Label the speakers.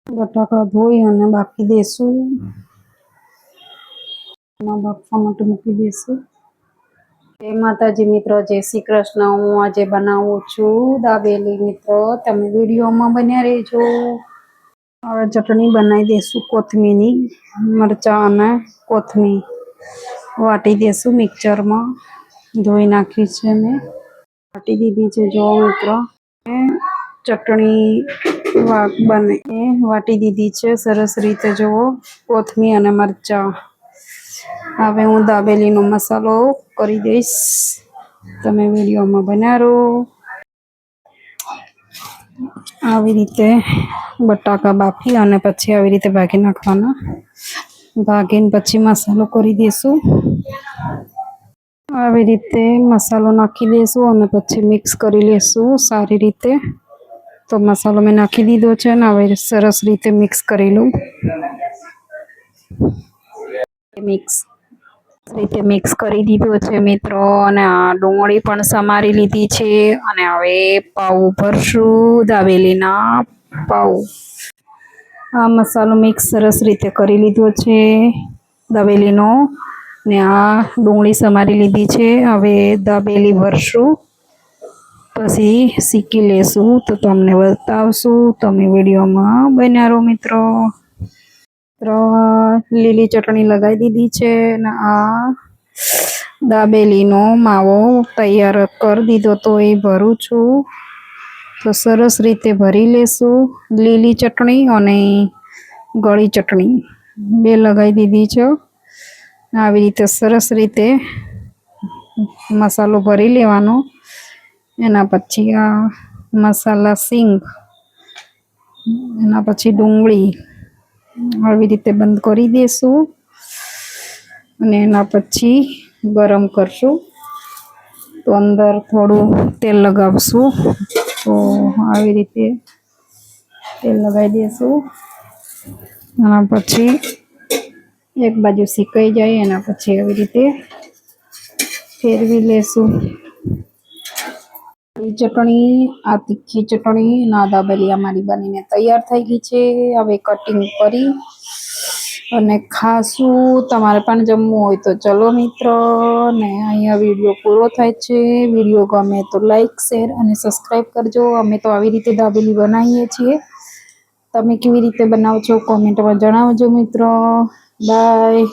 Speaker 1: બટાકા ધોઈ અને બાફી દેશું. બાફવા માટે મૂકી દેશું. જય માતાજી મિત્રો, જય શ્રી કૃષ્ણ. હું આજે બનાવું છું દાબેલી મિત્રો. તમે વિડીયોમાં બન્યા રહેજો. હવે ચટણી બનાવી દેશું કોથમીરની, મરચાં અને કોથમીર વાટી દેશું મિક્સરમાં. ધોઈ નાખી છે મેં, વાટી દીધી છે. જો મિત્રો ચટણી વાટી દીધી છે સરસ રીતે. જુઓ કોથમીર અને મરચાં. હવે હું દાબેલીનો મસાલો કરી દઈશ. તમે વિડીયોમાં બન્યા રહો. આવી રીતે બટાકા બાફી અને પછી આવી રીતે ભાગી નાખવાના. ભાગીને પછી મસાલો કરી દઈશું. આવી રીતે મસાલો નાખી દઈશું અને પછી મિક્સ કરી લેશું સારી રીતે. તો મસાલો મેં નાખી દીધો છે ને હવે સરસ રીતે મિક્સ કરી લઉં. મિક્સ કરી દીધો છે મિત્રો. અને આ ડુંગળી પણ સમારી લીધી છે. અને હવે પાઉં ભરશું, દાબેલીના પાઉં. આ મસાલો મિક્સ સરસ રીતે કરી લીધો છે દાબેલીનો. ને આ ડુંગળી સમારી લીધી છે. હવે દાબેલી ભરશું, પછી શીખી લેશું તો તમને બતાવશું. તમે વિડીયોમાં બન્યા રહો મિત્રો. લીલી ચટણી લગાવી દીધી છે ને આ દાબેલીનો માવો તૈયાર કરી દીધો તો એ ભરું છું. તો સરસ રીતે ભરી લેશું. લીલી ચટણી અને ગળી ચટણી બે લગાવી દીધી છે. આવી રીતે સરસ રીતે મસાલો ભરી લેવાનો. એના પછી આ મસાલા સિંગ, એના પછી ડુંગળી આવી રીતે બંધ કરી દઈશું. અને એના પછી ગરમ કરશું. તો અંદર થોડું તેલ લગાવશું. તો આવી રીતે તેલ લગાવી દઈશું. એના પછી એક બાજુ શેકાઈ જાય એના પછી આવી રીતે ફેરવી લેશું. ચટણી, આ તીખી ચટણી ના દાબેલી અમારી બનીને તૈયાર થઈ ગઈ છે. હવે કટિંગ કરી અને ખાશું. તમારે પણ જમવું હોય તો ચલો મિત્રો. ને અહીંયા વિડીયો પૂરો થાય છે. વિડીયો ગમે તો લાઈક, શેર અને સબસ્ક્રાઈબ કરજો. અમે તો આવી રીતે દાબેલી બનાવીએ છીએ. તમે કેવી રીતે બનાવો છો કોમેન્ટમાં જણાવજો મિત્રો. બાય.